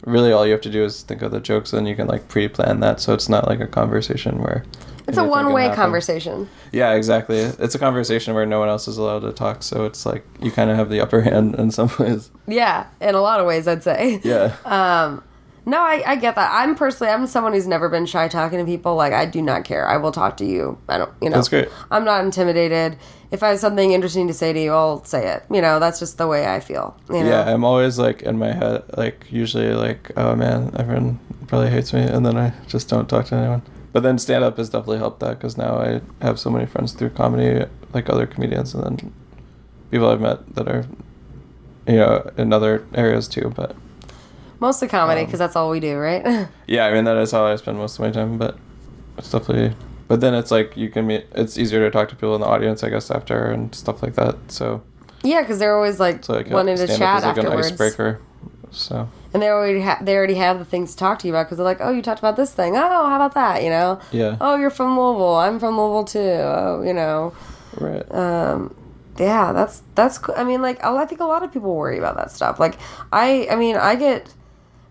really all you have to do is think of the jokes, and you can like pre-plan that, so it's not like a conversation where it's a one-way conversation. Yeah, exactly. It's a conversation where no one else is allowed to talk, so it's like you kind of have the upper hand in some ways. Yeah, in a lot of ways, I'd say. Yeah. No, I get that. I'm someone who's never been shy talking to people. Like, I do not care. I will talk to you. I don't, That's great. I'm not intimidated. If I have something interesting to say to you, I'll say it. That's just the way I feel. Yeah, I'm always like in my head, like usually like, oh man, everyone probably hates me, and then I just don't talk to anyone. But then stand-up has definitely helped that, because now I have so many friends through comedy, like other comedians, and then people I've met that are, in other areas too, but... Mostly comedy, because that's all we do, right? Yeah, I mean, that is how I spend most of my time, but it's definitely... But then it's like you can meet... It's easier to talk to people in the audience, I guess, after and stuff like that, so... Yeah, because they're always, like wanting to chat afterwards. Like an icebreaker, so... And they already have the things to talk to you about, because they're like, oh, you talked about this thing. Oh, how about that, Yeah. Oh, you're from Louisville. I'm from Louisville, too. Oh, Right. Yeah, that's cool. I mean, like, I think a lot of people worry about that stuff. Like, I get...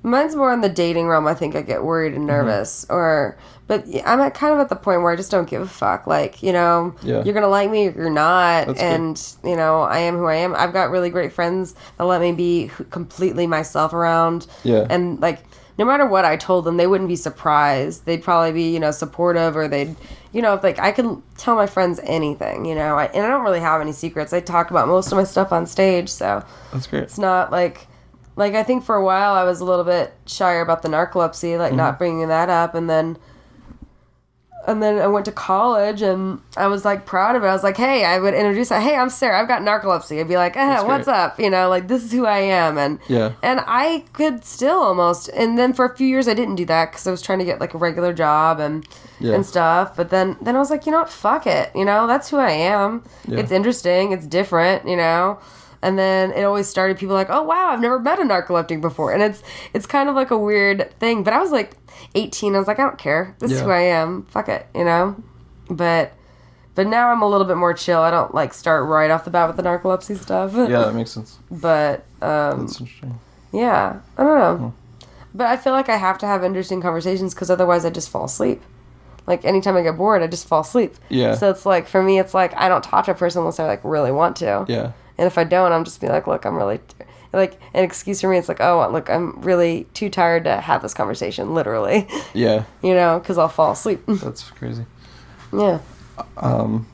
Mine's more in the dating realm. I think I get worried and nervous, but I'm at the point where I just don't give a fuck. Like, you're gonna like me or you're not, that's and good. I am who I am. I've got really great friends that let me be completely myself around. Yeah, and like no matter what I told them, they wouldn't be surprised. They'd probably be supportive, or they'd if like I can tell my friends anything. And I don't really have any secrets. I talk about most of my stuff on stage, so that's great. It's not like. Like, I think for a while I was a little bit shyer about the narcolepsy, like not bringing that up. And then I went to college and I was like proud of it. I was like, hey, I would introduce it. Hey, I'm Sarah. I've got narcolepsy. I'd be like, what's up? Like this is who I am. And I could still almost. And then for a few years I didn't do that because I was trying to get like a regular job and stuff. But then I was like, fuck it. That's who I am. Yeah. It's interesting. It's different, And then it always started people like, oh, wow, I've never met a narcoleptic before. And it's kind of like a weird thing. But I was like 18. I was like, I don't care. This is who I am. Fuck it, But now I'm a little bit more chill. I don't like start right off the bat with the narcolepsy stuff. Yeah, that makes sense. But, that's interesting. Yeah, I don't know. But I feel like I have to have interesting conversations because otherwise I just fall asleep. Like, anytime I get bored, I just fall asleep. Yeah. So it's like, for me, it's like I don't talk to a person unless I like really want to. Yeah. And if I don't, I'm just be like, look, I'm really, like, an excuse for me, it's like, oh, look, I'm really too tired to have this conversation, literally. Yeah. Because I'll fall asleep. That's crazy. Yeah. Do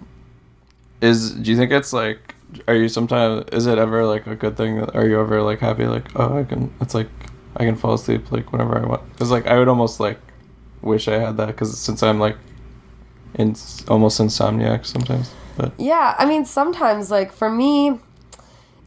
you think it's like, is it ever like a good thing? Are you ever like happy, like, oh, I can fall asleep like whenever I want? Because like, I would almost like wish I had that, because since I'm like almost insomniac sometimes. But yeah, I mean, sometimes like for me,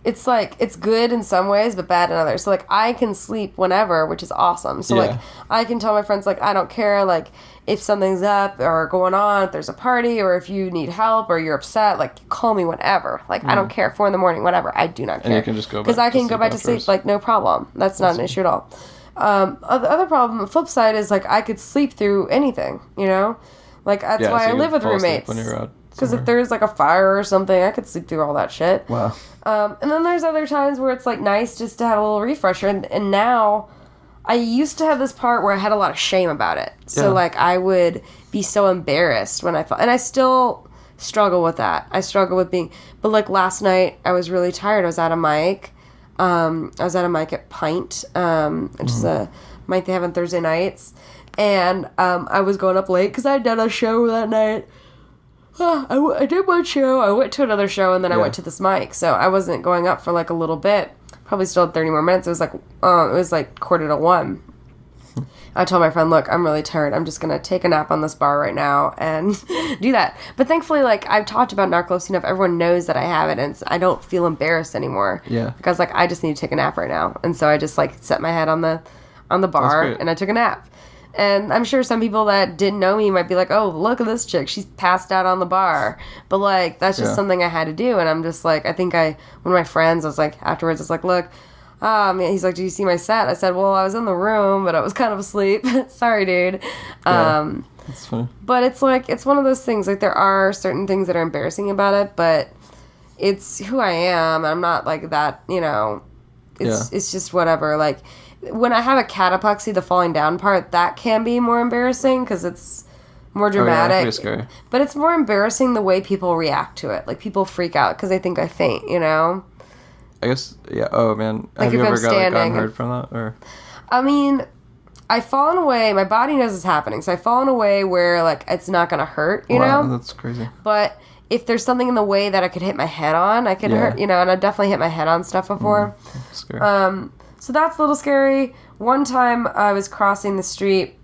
it's like it's good in some ways but bad in others. So like I can sleep whenever, which is awesome. So like I can tell my friends like I don't care, like if something's up or going on, if there's a party or if you need help or you're upset, like call me whenever. Like I don't care, 4 a.m, whatever. I do not care. And you can just go back because I can go back to sleep like no problem. That's not an issue at all. The other problem, the flip side is like I could sleep through anything. Like that's why I live with roommates. When you're out. Because if there's like a fire or something, I could sleep through all that shit. Wow. And then there's other times where it's like nice just to have a little refresher. And now I used to have this part where I had a lot of shame about it. So like I would be so embarrassed when I felt, and I still struggle with that. I struggle with but like last night I was really tired. I was at a mic. I was at a mic at Pint, which is a mic they have on Thursday nights. And I was going up late because I had done a show that night. I did one show, I went to another show, and then I went to this mic. So I wasn't going up for like a little bit. Probably still had 30 more minutes. It was like 1:45. I told my friend, look, I'm really tired. I'm just going to take a nap on this bar right now and do that. But thankfully, like, I've talked about narcolepsy enough. Everyone knows that I have it, and I don't feel embarrassed anymore. Yeah. Because, like, I just need to take a nap right now. And so I just, like, set my head on the bar, and I took a nap. And I'm sure some people that didn't know me might be like, oh, look at this chick. She's passed out on the bar. But, like, that's just something I had to do. And I'm just like, one of my friends was like, afterwards, I was like, look, He's like, do you see my set? I said, well, I was in the room, but I was kind of asleep. Sorry, dude. That's funny. But it's like, it's one of those things, like, there are certain things that are embarrassing about it, but it's who I am. I'm not like that, you know, it's just whatever. Like, when I have a cataplexy, the falling down part, that can be more embarrassing because it's more dramatic. Pretty scary. But it's more embarrassing the way people react to it. Like, people freak out because they think I faint, you know? I guess, yeah. Oh, man. Like, have you ever gotten and hurt from that? Or? I mean, I've fallen away. My body knows it's happening. So I've fallen away where, like, it's not going to hurt, you know? That's crazy. But if there's something in the way that I could hit my head on, I could hurt, you know, and I've definitely hit my head on stuff before. Scary. So that's a little scary. One time I was crossing the street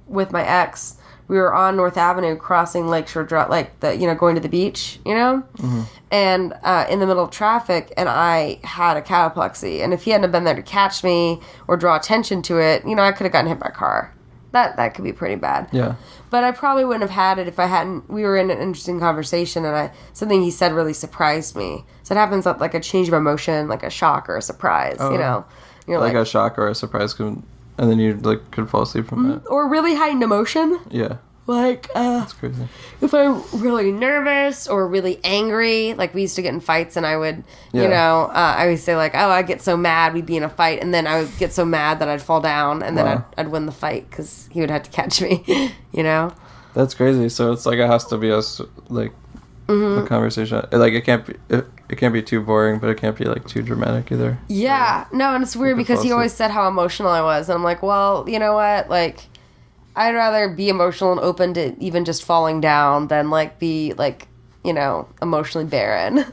with my ex. We were on North Avenue crossing Lakeshore Drive, like, going to the beach, you know? Mm-hmm. And in the middle of traffic, and I had a cataplexy. And if he hadn't been there to catch me or draw attention to it, you know, I could have gotten hit by a car. That could be pretty bad. Yeah. But I probably wouldn't have had it if I hadn't. We were in an interesting conversation, and something he said really surprised me. So it happens like a change of emotion, like a shock or a surprise, you know? You're like a shock or a surprise, and then you could fall asleep from that. Or really heightened emotion. Yeah. Like, that's crazy. If I'm really nervous or really angry, like, we used to get in fights, and I would, you know, I would say, like, oh, I'd get so mad, we'd be in a fight, and then I would get so mad that I'd fall down, and then I'd win the fight, because he would have to catch me, you know? That's crazy. So it's like, it has to be a conversation. Like, it can't be too boring, but it can't be, like, too dramatic either. Yeah. No, and it's weird, because he always said how emotional I was, and I'm like, well, you know what, like, I'd rather be emotional and open to even just falling down than, like, be, like, you know, emotionally barren,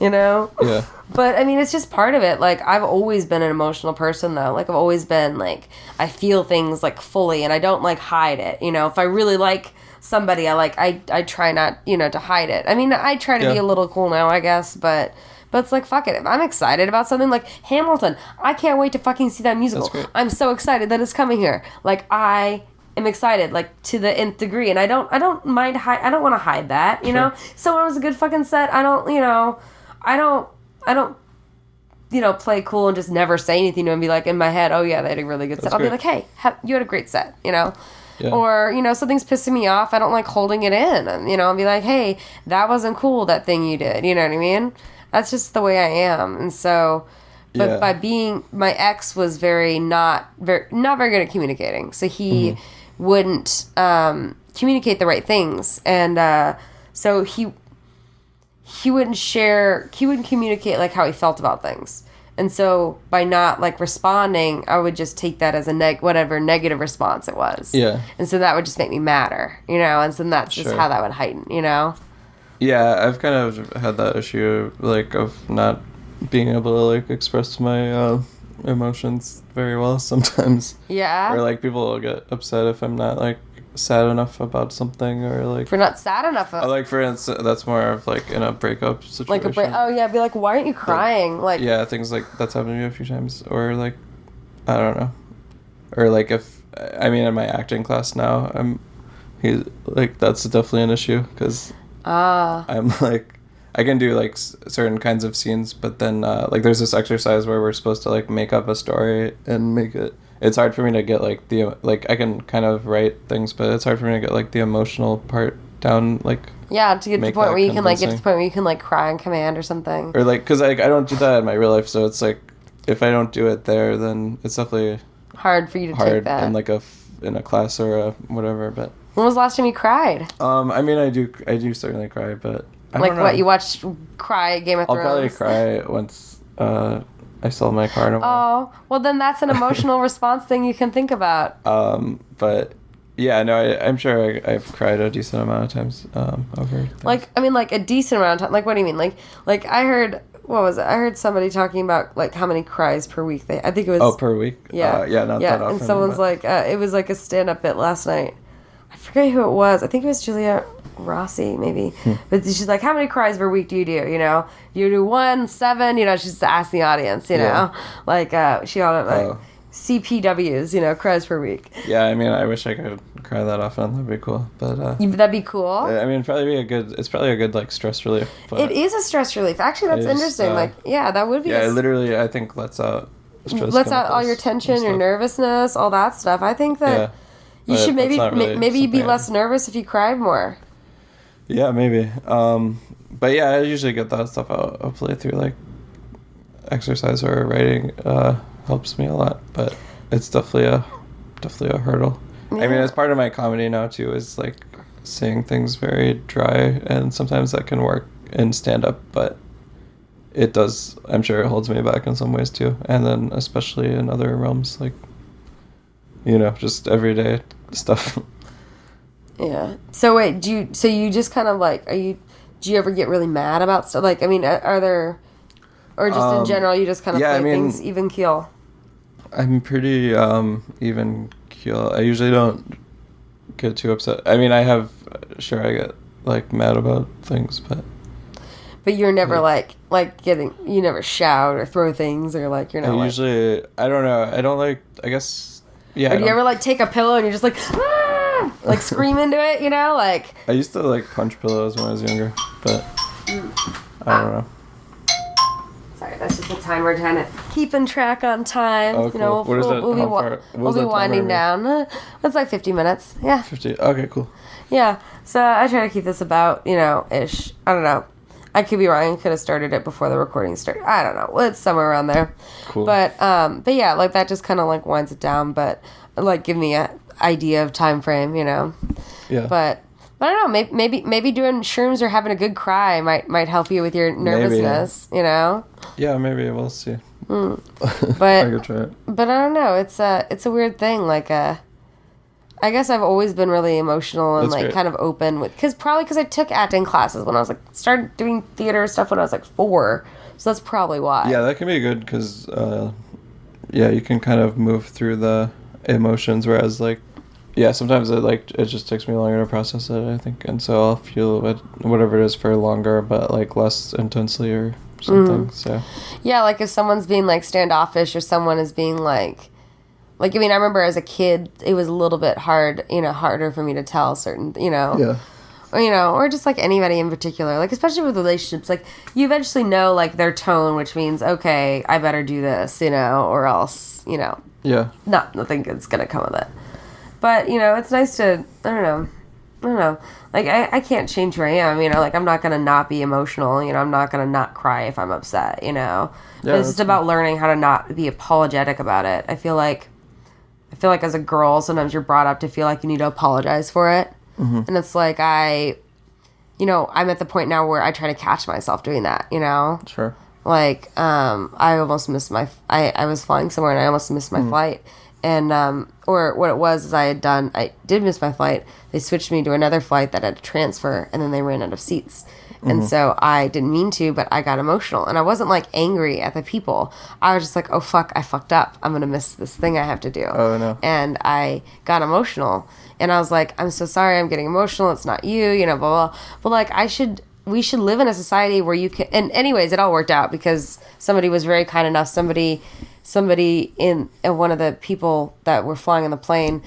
you know? Yeah. But, I mean, it's just part of it. Like, I've always been an emotional person, though. Like, I've always been, like, I feel things, like, fully, and I don't, like, hide it, you know? If I really like somebody, I try not, you know, to hide it. I mean, I try to be a little cool now, I guess, but it's like, fuck it. If I'm excited about something like Hamilton, I can't wait to fucking see that musical. That's great. I'm so excited that it's coming here. Like, I am excited, like, to the nth degree, and I don't mind I don't want to hide that, you know? So when it was a good fucking set, I don't play cool and just never say anything to him and be like, in my head, oh yeah, they had a really good set. I'll be like, hey, you had a great set, you know? Yeah. Or, you know, something's pissing me off, I don't like holding it in, and, you know, I'll be like, hey, that wasn't cool, that thing you did, you know what I mean? That's just the way I am. And so, but by being, my ex was not very good at communicating, so he wouldn't communicate the right things, and so he wouldn't communicate, like, how he felt about things. And so by not, like, responding, I would just take that as a whatever negative response it was. Yeah. And so that would just make me madder, you know, and so that's just how that would heighten, you know? Yeah, I've kind of had that issue, like, of not being able to, like, express my emotions very well sometimes. Yeah. Or, like, people will get upset if I'm not, like, sad enough about something, or, like, if you're not sad enough like, for instance, that's more of, like, in a breakup situation, like be like, why aren't you crying, like yeah, things like that's happened to me a few times. Or, like, I don't know, or, like, if I mean, in my acting class now, he's like, that's definitely an issue, because I'm like, I can do, like, certain kinds of scenes, but then like, there's this exercise where we're supposed to, like, make up a story and make it. It's hard for me to get, like, I can kind of write things, but it's hard for me to get, like, the emotional part down, like, to get to the point where you can, like, cry on command or something. Or, like, because, like, I don't do that in my real life, so it's like, if I don't do it there, then it's definitely hard for you to take that in, like, in a class or a whatever. But when was the last time you cried? I mean, I do certainly cry, but I don't know. What, you watched cry Game of Thrones? I'll probably cry once I sold my car in a while. Oh, well, then that's an emotional response thing you can think about. But yeah, no, I'm sure I've cried a decent amount of times over things. Like, I mean, like, a decent amount of time. Like, what do you mean? Like I heard, what was it? I heard somebody talking about, like, how many cries per week I think it was. Oh, per week? Yeah. Not that often. And someone's like, it was like a stand-up bit last night. I forget who it was. I think it was Julia Rossi, maybe. But she's like, how many cries per week do? You know? You do 1, 7, you know, she's just asked the audience, you know? Like, she called it, like, CPWs, you know, cries per week. Yeah, I mean, I wish I cry that often. That'd be cool. But that'd be cool. I mean, it's probably a good like stress relief. But it is a stress relief. Actually, that's interesting. That would be. Yeah, it literally, I think lets out stress. Lets out all your tension, your nervousness, all that stuff. I think that you should maybe you'd be less nervous if you cried more. Yeah, maybe. But yeah, I usually get that stuff out hopefully through like exercise or writing. Helps me a lot, but it's definitely a hurdle. Yeah. I mean, as part of my comedy now too is like saying things very dry, and sometimes that can work in stand-up, but it does, I'm sure it holds me back in some ways too, and then especially in other realms, like, you know, just everyday stuff. Yeah. So wait, so you just kind of like, do you ever get really mad about stuff? Like, I mean, are there, or just in general, you just kind of play things even keel? I'm pretty even keel. I usually don't get too upset. I mean, I get like mad about things, but you're never you never shout or throw things, or like you're not. I don't know. I don't like. I guess. Yeah. Or do you ever like take a pillow and you're just like, ah! Like scream into it? You know, like. I used to like punch pillows when I was younger, but I don't know. Sorry, that's just a time we're trying to keeping track on time. Oh, cool. You know, we'll be winding down. That's like 50 minutes. Yeah. 50. Okay, cool. Yeah. So I try to keep this about, ish. I don't know. I could be wrong. I could have started it before the recording started. I don't know. Well, it's somewhere around there. Cool. But yeah, like that just kind of like winds it down. But like give me an idea of time frame, Yeah. But I don't know. Maybe doing shrooms or having a good cry might help you with your nervousness. Maybe. Yeah, maybe we'll see. But I could try it. But I don't know. It's a weird thing. Like I guess I've always been really emotional and like kind of open with because I took acting classes when I was like started doing theater stuff when I was like 4. So that's probably why. Yeah, that can be good because you can kind of move through the emotions, whereas like. Yeah, sometimes it just takes me longer to process it, I think, and so I'll feel it, whatever it is for longer, but like less intensely or something. So yeah, like if someone's being like standoffish or someone is being like I mean, I remember as a kid it was a little bit harder for me to tell certain yeah, or just like anybody in particular, like especially with relationships, like you eventually know like their tone, which means okay, I better do this, or else yeah, nothing good's gonna come of it. But, it's nice to, I don't know. Like, I can't change who I am, like, I'm not going to not be emotional, I'm not going to not cry if I'm upset, Yeah, but it's just about learning how to not be apologetic about it. I feel like as a girl, sometimes you're brought up to feel like you need to apologize for it. Mm-hmm. And it's like, I'm at the point now where I try to catch myself doing that, Sure. Like, I almost missed I was flying somewhere and I almost missed my flight. And, or what it was is I did miss my flight. They switched me to another flight that had to transfer, and then they ran out of seats. Mm-hmm. And so I didn't mean to, but I got emotional. And I wasn't, like, angry at the people. I was just like, oh, fuck, I fucked up. I'm going to miss this thing I have to do. Oh, no. And I got emotional. And I was like, I'm so sorry, I'm getting emotional. It's not you, blah, blah. But, like, we should live in a society where you can... And anyways, it all worked out because somebody was very kind enough. Somebody in one of the people that were flying on the plane